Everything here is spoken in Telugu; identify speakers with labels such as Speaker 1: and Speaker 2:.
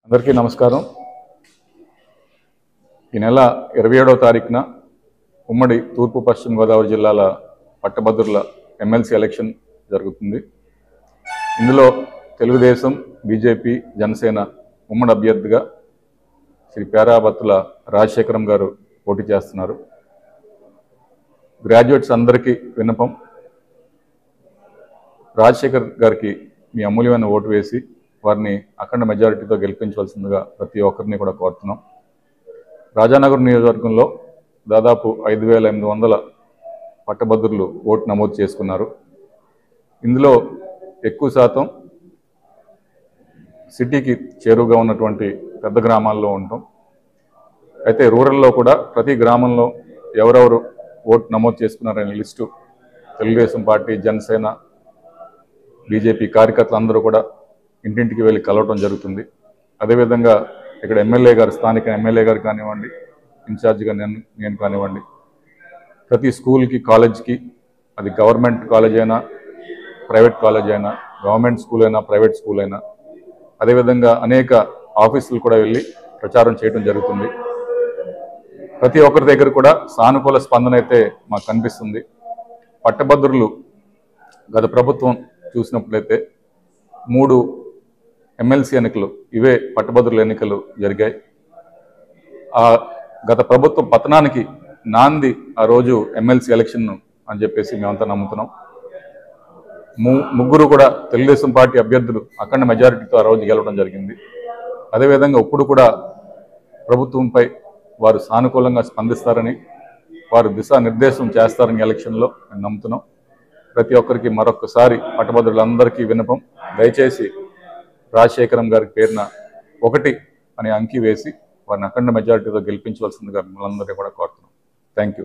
Speaker 1: అందరికీ నమస్కారం. ఈ నెల 27వ తారీఖున ఉమ్మడి తూర్పు పశ్చిమ గోదావరి జిల్లాల పట్టభద్రుల ఎమ్మెల్సీ ఎలక్షన్ జరుగుతుంది. ఇందులో తెలుగుదేశం, బీజేపీ, జనసేన ఉమ్మడి అభ్యర్థిగా శ్రీ పేరాబత్తుల రాజశేఖరం గారు పోటీ చేస్తున్నారు. గ్రాడ్యుయేట్స్ అందరికీ విన్నపం, రాజశేఖర్ గారికి మీ అమూల్యమైన ఓటు వేసి వారిని అఖండ మెజారిటీతో గెలిపించవలసిందిగా ప్రతి ఒక్కరిని కూడా కోరుతున్నాం. రాజానగర్ నియోజకవర్గంలో దాదాపు 5,800 పట్టభద్రులు ఓటు నమోదు చేసుకున్నారు. ఇందులో ఎక్కువ శాతం సిటీకి చేరువుగా ఉన్నటువంటి పెద్ద గ్రామాల్లో ఉంటాం. అయితే రూరల్లో కూడా ప్రతి గ్రామంలో ఎవరెవరు ఓటు నమోదు చేసుకున్నారనే list Telugu Desam party, Janasena, BJP కార్యకర్తలు అందరూ కూడా ఇంటింటికి వెళ్ళి కలవటం జరుగుతుంది. అదేవిధంగా ఇక్కడ ఎమ్మెల్యే గారు, స్థానిక ఎమ్మెల్యే గారు కానివ్వండి, ఇన్ఛార్జిగా నేను కానివ్వండి, ప్రతి స్కూల్కి, కాలేజ్కి, అది గవర్నమెంట్ కాలేజ్ అయినా, ప్రైవేట్ కాలేజ్ అయినా, గవర్నమెంట్ స్కూల్ అయినా, ప్రైవేట్ స్కూల్ అయినా, అదేవిధంగా అనేక ఆఫీసులు కూడా వెళ్ళి ప్రచారం చేయడం జరుగుతుంది. ప్రతి ఒక్కరి దగ్గర కూడా సానుకూల స్పందన అయితే మాకు కనిపిస్తుంది. పట్టభద్రులు గత ప్రభుత్వం చూసినట్లయితే 3 ఎమ్మెల్సీ ఎన్నికలు, ఇవే పట్టభద్రుల ఎన్నికలు జరిగాయి. ఆ గత ప్రభుత్వం పతనానికి నాంది ఆ రోజు ఎమ్మెల్సీ ఎలక్షన్ అని చెప్పేసి మేమంతా నమ్ముతున్నాం. ముగ్గురు కూడా తెలుగుదేశం పార్టీ అభ్యర్థులు అఖండ మెజారిటీతో ఆ రోజు గెలవడం జరిగింది. అదేవిధంగా ఇప్పుడు కూడా ప్రభుత్వంపై వారు సానుకూలంగా స్పందిస్తారని, వారు దిశానిర్దేశం చేస్తారని ఎలక్షన్లో మేము నమ్ముతున్నాం. ప్రతి ఒక్కరికి మరొకసారి పట్టభద్రులందరికీ విన్నపం, దయచేసి రాజశేఖరం గారి పేరున 1 అనే అంకి వేసి వారిని అఖండ మెజారిటీతో గెలిపించవలసిందిగా మిమ్మల్ని అందరినీ కూడా కోరుతున్నాం. Thank you.